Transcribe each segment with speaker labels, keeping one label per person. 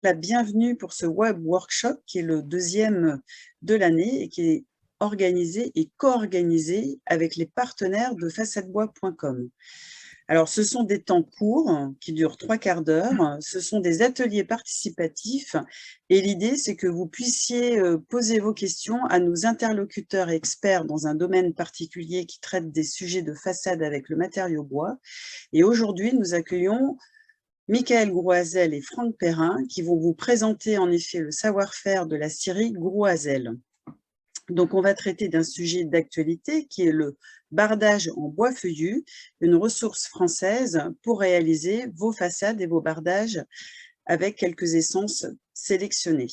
Speaker 1: la bienvenue pour ce web workshop qui est le deuxième de l'année et qui est organisé et co-organisé avec les partenaires de façadebois.com. Alors, ce sont des temps courts qui durent 3/4 d'heure. Ce sont des ateliers participatifs et l'idée, c'est que vous puissiez poser vos questions à nos interlocuteurs et experts dans un domaine particulier qui traite des sujets de façade avec le matériau bois. Et aujourd'hui, nous accueillons Michael Grouazel et Franck Perrin qui vont vous présenter en effet le savoir-faire de la scierie Grouazel. Donc, on va traiter d'un sujet d'actualité qui est le bardage en bois feuillu, une ressource française pour réaliser vos façades et vos bardages avec quelques essences sélectionnées.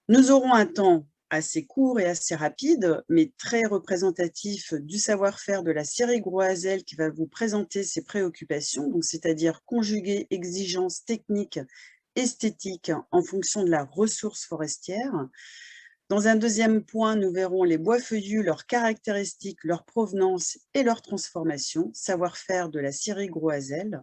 Speaker 1: Nous aurons un temps assez court et assez rapide, mais très représentatif du savoir-faire de la scierie Grouazel qui va vous présenter ses préoccupations, donc c'est-à-dire conjuguer exigences techniques, esthétiques en fonction de la ressource forestière. Dans un deuxième point, nous verrons les bois feuillus, leurs caractéristiques, leur provenance et leur transformation, savoir-faire de la scierie Grouazel,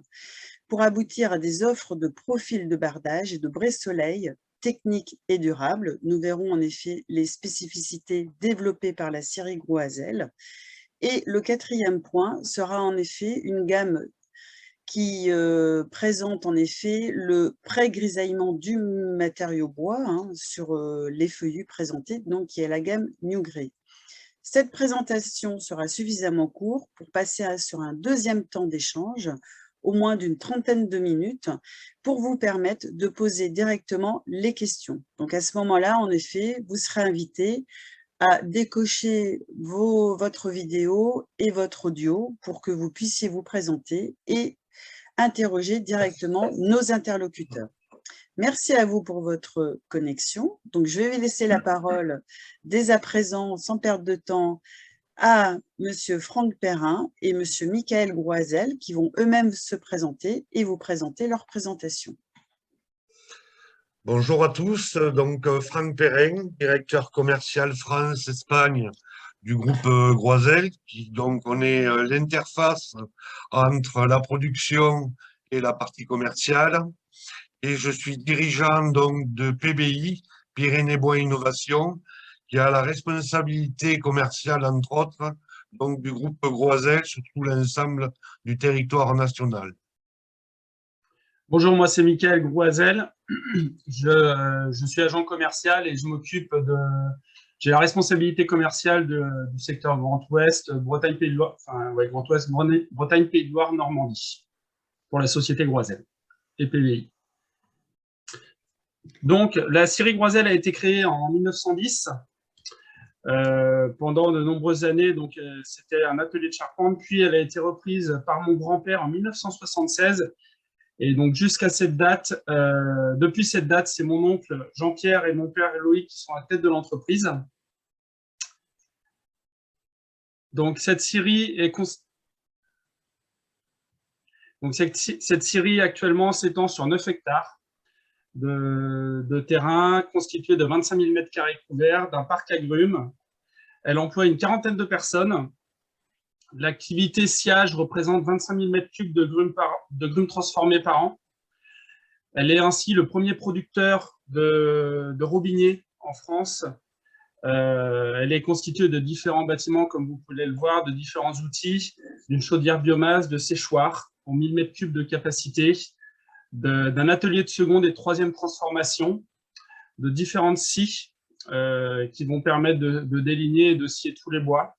Speaker 1: pour aboutir à des offres de profils de bardage et de brise-soleil techniques et durables. Nous verrons en effet les spécificités développées par la scierie Grouazel. Et le quatrième point sera en effet une gamme qui présente en effet le pré-grisaillement du matériau bois sur les feuillus présentés, donc qui est la gamme New Grey. Cette présentation sera suffisamment courte pour passer sur un deuxième temps d'échange, au moins d'une trentaine de minutes, pour vous permettre de poser directement les questions. Donc à ce moment-là, en effet, vous serez invité à décocher votre vidéo et votre audio pour que vous puissiez vous présenter et interroger directement nos interlocuteurs. Merci à vous pour votre connexion. Donc, je vais laisser la parole dès à présent, sans perdre de temps, à Monsieur Franck Perrin et Monsieur Michael Grouazel qui vont eux-mêmes se présenter et vous présenter leur présentation.
Speaker 2: Bonjour à tous, donc Franck Perrin, directeur commercial France-Espagne du groupe Grouazel, donc on est l'interface entre la production et la partie commerciale, et je suis dirigeant donc de PBI, Pyrénées Bois Innovation, qui a la responsabilité commerciale entre autres donc du groupe Grouazel sur tout l'ensemble du territoire national.
Speaker 3: Bonjour, moi c'est Michael Grouazel. Je suis agent commercial et je m'occupe de. J'ai la responsabilité commerciale du secteur Grand Ouest, Bretagne, Pays de Loire, enfin, ouais, Grand Ouest, Bretagne, Pays de Loire, Normandie, pour la société Grouazel et PBI. Donc, la scierie Grouazel a été créée en 1910. Pendant de nombreuses années, donc c'était un atelier de charpente, puis elle a été reprise par mon grand-père en 1976. Et donc, jusqu'à cette date, depuis cette date, c'est mon oncle Jean-Pierre et mon père Loïc qui sont à la tête de l'entreprise. Donc, cette scierie actuellement s'étend sur 9 hectares de terrain constitué de 25 000 m² couverts, d'un parc agrumes. Elle emploie une quarantaine de personnes. L'activité sciage représente 25 000 m³ de grumes transformées par an. Elle est ainsi le premier producteur de robiniers en France. Elle est constituée de différents bâtiments, comme vous pouvez le voir, de différents outils, d'une chaudière biomasse, de séchoirs pour 1000 m³ de capacité, d'un atelier de seconde et de troisième transformation, de différentes scies qui vont permettre de déligner et de scier tous les bois.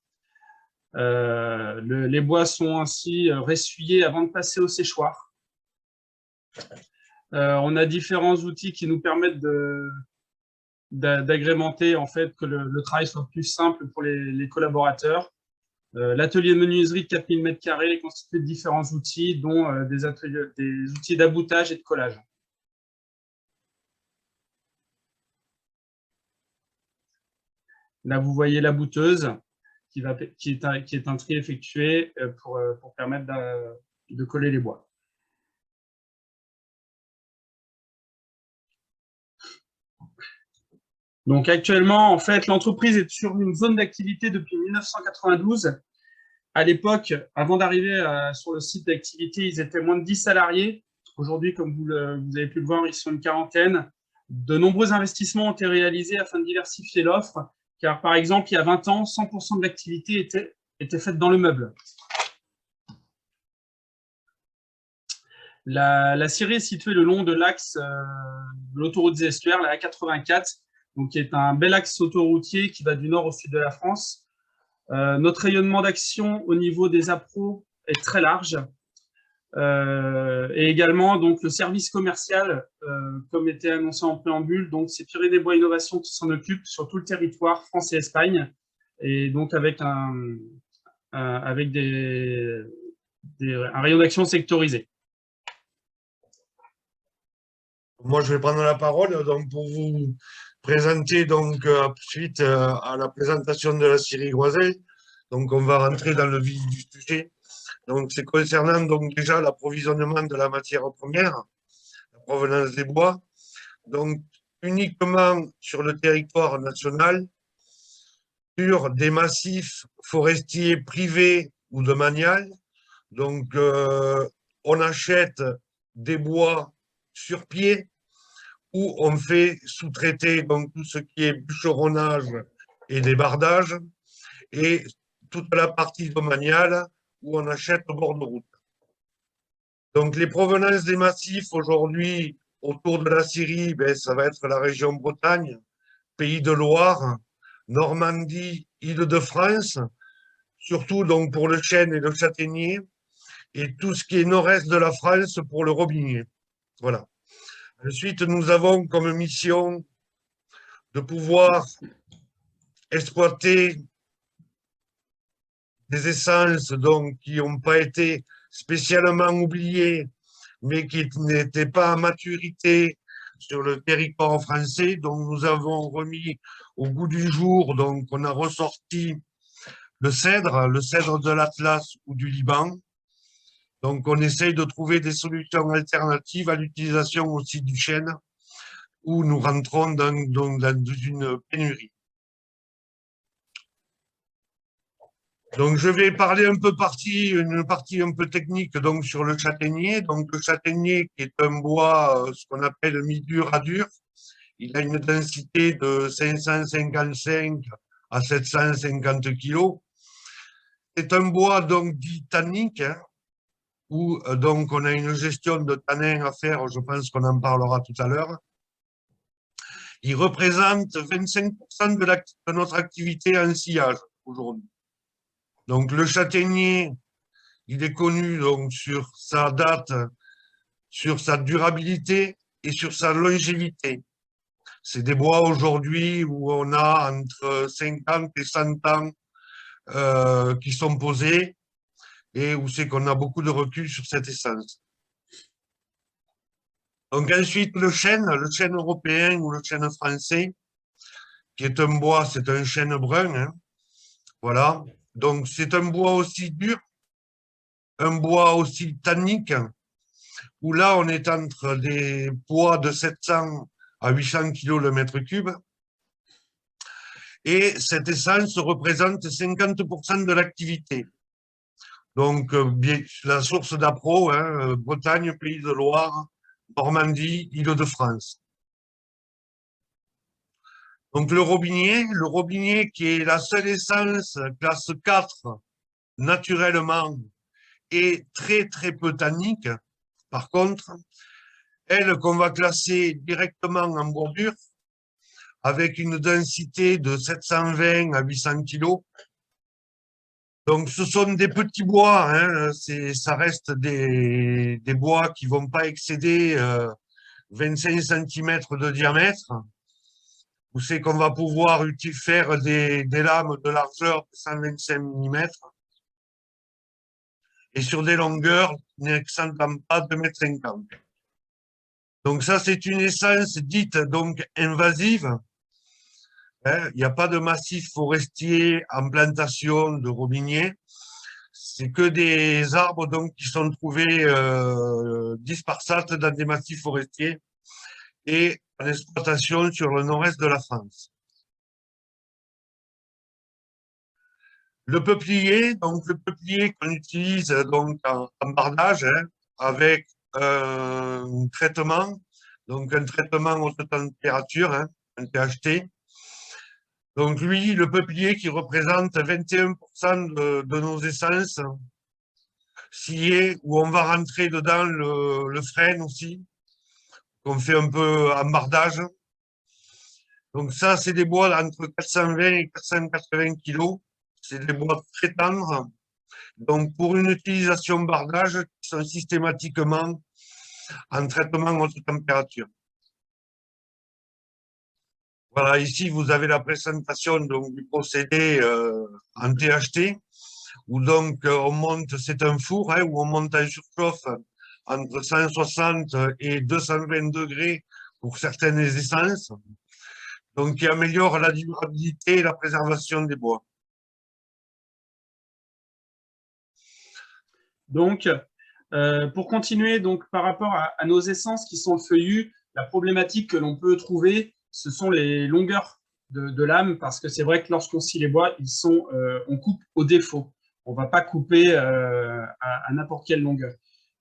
Speaker 3: Les bois sont ainsi ressuyés avant de passer au séchoir. On a différents outils qui nous permettent d'agrémenter, en fait, que le travail soit plus simple pour les collaborateurs. L'atelier de menuiserie de 4000 m² est constitué de différents outils, dont des outils d'aboutage et de collage. Là, vous voyez la bouteuse qui est un tri effectué pour permettre de coller les bois. Donc actuellement, en fait, l'entreprise est sur une zone d'activité depuis 1992. À l'époque, avant d'arriver sur le site d'activité, ils étaient moins de 10 salariés. Aujourd'hui, comme vous avez pu le voir, ils sont une quarantaine. De nombreux investissements ont été réalisés afin de diversifier l'offre, car par exemple, il y a 20 ans, 100% de l'activité était faite dans le meuble. La scierie est située le long de l'axe de l'autoroute des Estuaires, la A84, donc qui est un bel axe autoroutier qui va du nord au sud de la France. Notre rayonnement d'action au niveau des appros est très large. Et également donc le service commercial, comme était annoncé en préambule, donc c'est Pyrénées Bois Innovation qui s'en occupe sur tout le territoire France et Espagne, et donc avec un rayon d'action sectorisé.
Speaker 2: Moi, je vais prendre la parole donc, pour vous présenter, donc, suite à la présentation de la scierie Groiselle. Donc, on va rentrer dans le vif du sujet. Donc, c'est concernant donc, déjà l'approvisionnement de la matière première, la provenance des bois. Donc, uniquement sur le territoire national, sur des massifs forestiers privés ou domaniales. Donc, on achète des bois sur pied où on fait sous-traiter donc tout ce qui est bûcheronnage et débardage et toute la partie domaniale où on achète au bord de route. Donc, les provenances des massifs aujourd'hui autour de la Syrie, ben, ça va être la région Bretagne, Pays de Loire, Normandie, Île-de-France, surtout donc pour le chêne et le châtaignier, et tout ce qui est nord-est de la France pour le robinier. Voilà. Ensuite, nous avons comme mission de pouvoir exploiter des essences donc, qui n'ont pas été spécialement oubliées, mais qui n'étaient pas à maturité sur le territoire français. Donc, nous avons remis au goût du jour, donc on a ressorti le cèdre de l'Atlas ou du Liban. Donc, on essaye de trouver des solutions alternatives à l'utilisation aussi du chêne, où nous rentrons dans une pénurie. Donc, je vais parler un peu une partie un peu technique donc sur le châtaignier. Donc, le châtaignier qui est un bois, ce qu'on appelle mi-dur à dur. Il a une densité de 555 à 750 kg. C'est un bois donc dit tannique, hein, où donc on a une gestion de tanins à faire. Je pense qu'on en parlera tout à l'heure. Il représente 25% de notre activité en sciage aujourd'hui. Donc, le châtaignier, il est connu donc, sur sa date, sur sa durabilité et sur sa longévité. C'est des bois aujourd'hui où on a entre 50 et 100 ans qui sont posés et où c'est qu'on a beaucoup de recul sur cette essence. Donc ensuite, le chêne européen ou le chêne français, qui est un bois, c'est un chêne brun. Hein, voilà. Donc c'est un bois aussi dur, un bois aussi tannique, où là, on est entre des poids de 700 à 800 kg le mètre cube. Et cette essence représente 50% de l'activité. Donc, la source d'appro, hein, Bretagne, Pays de Loire, Normandie, Île-de-France. Donc, le robinier qui est la seule essence classe 4 naturellement et très, très peu tannique. Par contre, elle qu'on va classer directement en bordure avec une densité de 720 à 800 kg. Donc, ce sont des petits bois, hein, ça reste des bois qui ne vont pas excéder 25 cm de diamètre, où c'est qu'on va pouvoir faire des lames de largeur de 125 mm et sur des longueurs n'excédant pas 2,50 m. Donc, ça, c'est une essence dite donc invasive. Hein, il n'y a pas de massif forestier en plantation de robiniers. C'est que des arbres donc, qui sont trouvés disparsates dans des massifs forestiers et en exploitation sur le nord-est de la France. Le peuplier qu'on utilise donc en bardage, hein, avec un traitement, donc un traitement haute température, hein, un THT. Donc lui, le peuplier qui représente 21% de nos essences, sciées, où on va rentrer dedans le frêne aussi, qu'on fait un peu en bardage. Donc ça, c'est des bois entre 420 et 480 kg. C'est des bois très tendres. Donc pour une utilisation bardage, qui sont systématiquement en traitement haute température. Voilà, ici vous avez la présentation donc, du procédé en THT, où donc on monte, c'est un four, hein, où on monte en surchauffe entre 160 et 220 degrés pour certaines essences, donc qui améliore la durabilité et la préservation des bois.
Speaker 3: Donc, pour continuer, donc, par rapport à nos essences qui sont feuillues, la problématique que l'on peut trouver, ce sont les longueurs de lame, parce que c'est vrai que lorsqu'on scie les bois, on coupe au défaut. On ne va pas couper à n'importe quelle longueur.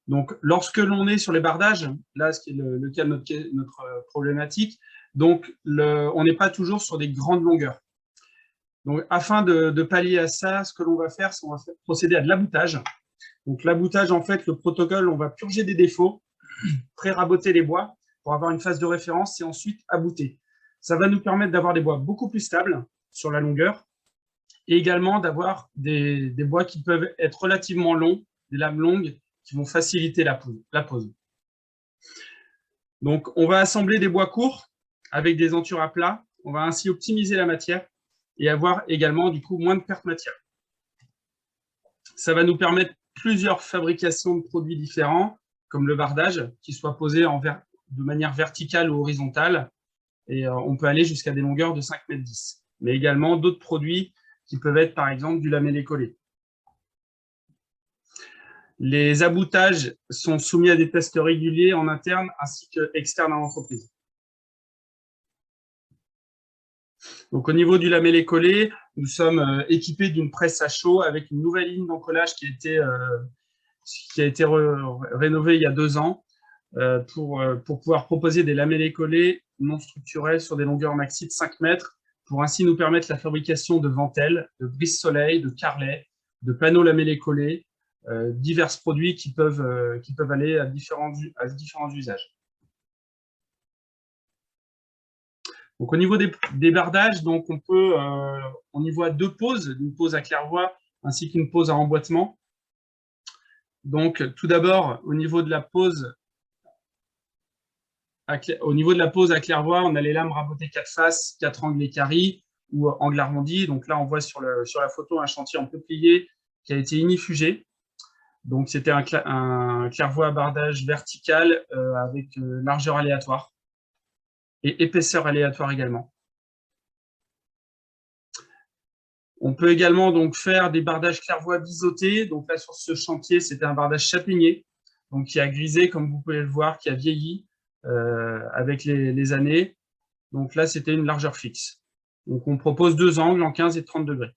Speaker 3: Donc, lorsque l'on est sur les bardages, là, ce qui est le cas de notre problématique, donc on n'est pas toujours sur des grandes longueurs. Donc, afin de pallier à ça, ce que l'on va faire, c'est qu'on va procéder à de l'aboutage. Donc, l'aboutage, en fait, le protocole, on va purger des défauts, pré-raboter les bois pour avoir une phase de référence et ensuite abouter. Ça va nous permettre d'avoir des bois beaucoup plus stables sur la longueur et également d'avoir des bois qui peuvent être relativement longs, des lames longues qui vont faciliter la pose. Donc, on va assembler des bois courts avec des entures à plat. On va ainsi optimiser la matière et avoir également, du coup, moins de perte matière. Ça va nous permettre plusieurs fabrications de produits différents, comme le bardage, qui soit posé de manière verticale ou horizontale. Et on peut aller jusqu'à des longueurs de 5,10 m, mais également d'autres produits qui peuvent être, par exemple, du lamellé collé. Les aboutages sont soumis à des tests réguliers en interne ainsi qu'externes à l'entreprise. Donc, au niveau du lamellé collé, nous sommes équipés d'une presse à chaud avec une nouvelle ligne d'encollage qui a été rénovée il y a 2 ans pour pouvoir proposer des lamellés collés non structurels sur des longueurs maxi de 5 mètres pour ainsi nous permettre la fabrication de ventelles, de brise-soleil, de carrelets, de panneaux lamellés collés, divers produits qui peuvent aller à différents usages. Donc, au niveau des bardages, donc on y voit 2 poses, une pose à claire-voie ainsi qu'une pose à emboîtement. Donc, tout d'abord, au niveau de la pose à claire-voie, on a les lames rabotées 4 faces, 4 angles et carrés ou angle arrondi. Donc là, on voit sur la photo un chantier en peuplier qui a été inifugé. Donc, c'était un claire-voie à bardage vertical avec largeur aléatoire et épaisseur aléatoire également. On peut également donc faire des bardages claire-voie biseautés. Donc là, sur ce chantier, c'était un bardage châtaignier, donc qui a grisé, comme vous pouvez le voir, qui a vieilli avec les années. Donc là, c'était une largeur fixe. Donc on propose 2 angles en 15 et 30 degrés.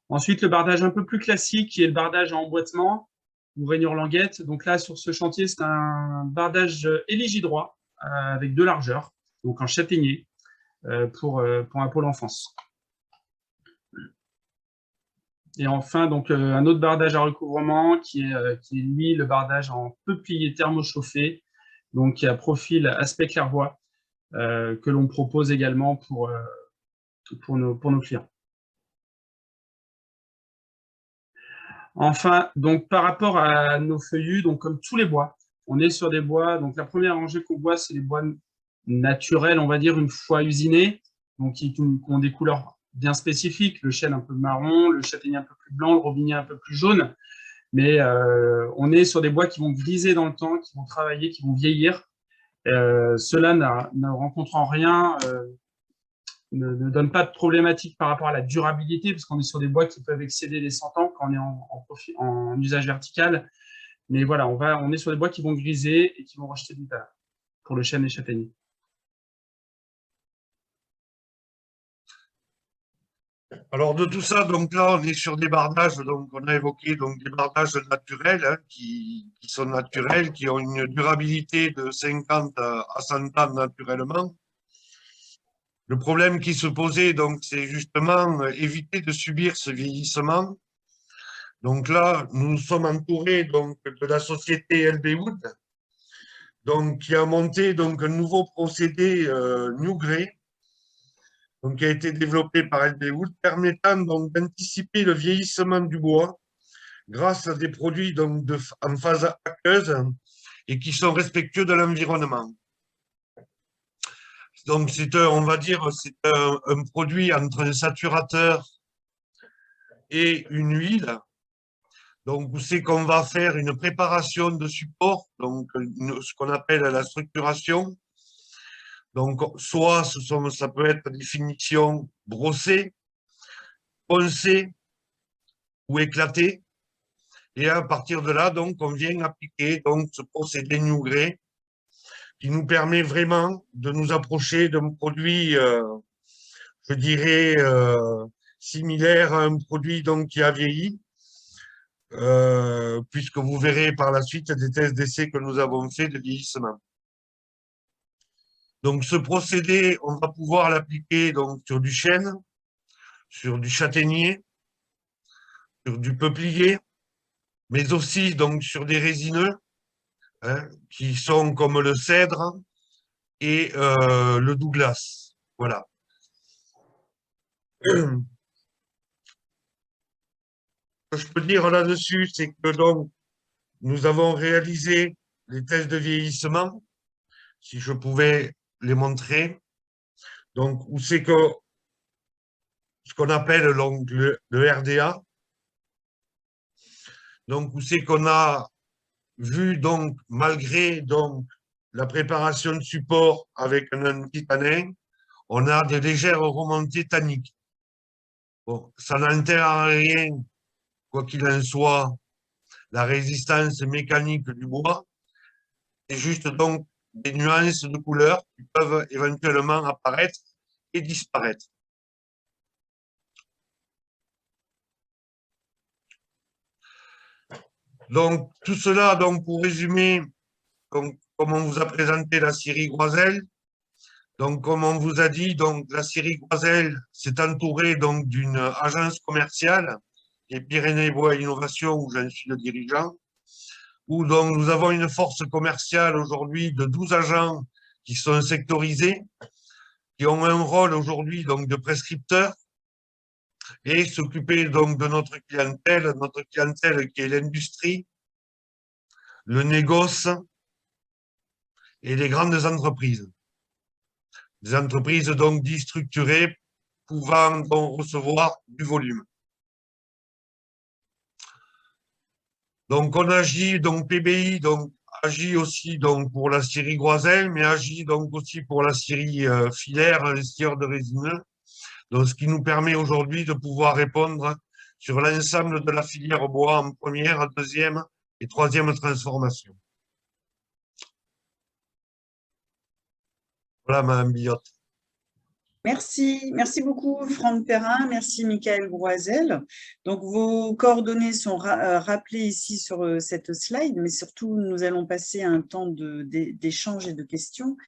Speaker 3: Ensuite, le bardage un peu plus classique, qui est le bardage en emboîtement ou rainure languette. Donc là, sur ce chantier, c'est un bardage éligidroit avec 2 largeurs, donc en châtaignier pour un pôle enfance. Et enfin, donc un autre bardage à recouvrement qui est lui le bardage en peuplier thermochauffé, donc qui a profil aspect claire-voie que l'on propose également pour nos clients. Enfin, donc par rapport à nos feuillus, donc comme tous les bois, on est sur des bois. Donc la première rangée qu'on voit, c'est les bois naturels, on va dire, une fois usinés, donc qui ont des couleurs bien spécifiques, le chêne un peu marron, le châtaignier un peu plus blanc, le robinier un peu plus jaune. Mais on est sur des bois qui vont griser dans le temps, qui vont travailler, qui vont vieillir. Cela ne rencontre en rien, ne donne pas de problématique par rapport à la durabilité, parce qu'on est sur des bois qui peuvent excéder les 100 ans quand on est en usage vertical. Mais voilà, on est sur des bois qui vont griser et qui vont rejeter du talc pour le chêne et châtaignier.
Speaker 2: Alors de tout ça, donc là, on est sur des bardages, donc on a évoqué donc des bardages naturels qui sont naturels, qui ont une durabilité de 50 à 100 ans naturellement. Le problème qui se posait, donc, c'est justement éviter de subir ce vieillissement. Donc là, nous sommes entourés donc de la société LB Wood, donc qui a monté donc un nouveau procédé New Grey, donc qui a été développé par LB Wood, permettant donc d'anticiper le vieillissement du bois grâce à des produits donc en phase aqueuse et qui sont respectueux de l'environnement. Donc c'est on va dire, c'est un produit entre un saturateur et une huile. Donc, où c'est qu'on va faire une préparation de support, donc ce qu'on appelle la structuration. Donc, soit ça peut être des finitions brossées, poncées ou éclatées. Et à partir de là, donc, on vient appliquer donc, ce procédé New Grey qui nous permet vraiment de nous approcher d'un produit, je dirais, similaire à un produit donc, qui a vieilli. Puisque vous verrez par la suite des tests d'essai que nous avons fait de vieillissement. Donc, ce procédé, on va pouvoir l'appliquer donc sur du chêne, sur du châtaignier, sur du peuplier, mais aussi donc sur des résineux, hein, qui sont comme le cèdre et le Douglas. Voilà. Ce que je peux dire là-dessus, c'est que donc, nous avons réalisé les tests de vieillissement, si je pouvais les montrer. Donc, où c'est que ce qu'on appelle donc, le RDA. Donc, où c'est qu'on a vu, donc, malgré donc, la préparation de support avec un antitanin, on a des légères remontées tanniques. Bon, ça n'enterre en rien, quoi qu'il en soit, la résistance mécanique du bois. C'est juste donc des nuances de couleurs qui peuvent éventuellement apparaître et disparaître. Donc, tout cela, donc, pour résumer, comme on vous a présenté la scierie Groiselle, donc comme on vous a dit, donc la scierie Groiselle s'est entourée donc d'une agence commerciale, les Pyrénées Bois Innovation, où j'en suis le dirigeant, où donc nous avons une force commerciale aujourd'hui de 12 agents qui sont sectorisés, qui ont un rôle aujourd'hui donc de prescripteurs et s'occuper donc de notre clientèle qui est l'industrie, le négoce et les grandes entreprises. Des entreprises donc dites structurées pouvant donc recevoir du volume. Donc on agit, donc PBI donc, agit aussi donc, pour la scierie Groiselle, mais agit donc aussi pour la scierie filaire, les scieurs de résineux. Donc ce qui nous permet aujourd'hui de pouvoir répondre sur l'ensemble de la filière bois en première, deuxième et troisième transformation. Voilà, Madame Billotte.
Speaker 1: Merci beaucoup Franck Perrin, merci Michael Groiselle. Donc vos coordonnées sont rappelées ici sur cette slide, mais surtout nous allons passer un temps d'échange et de questions.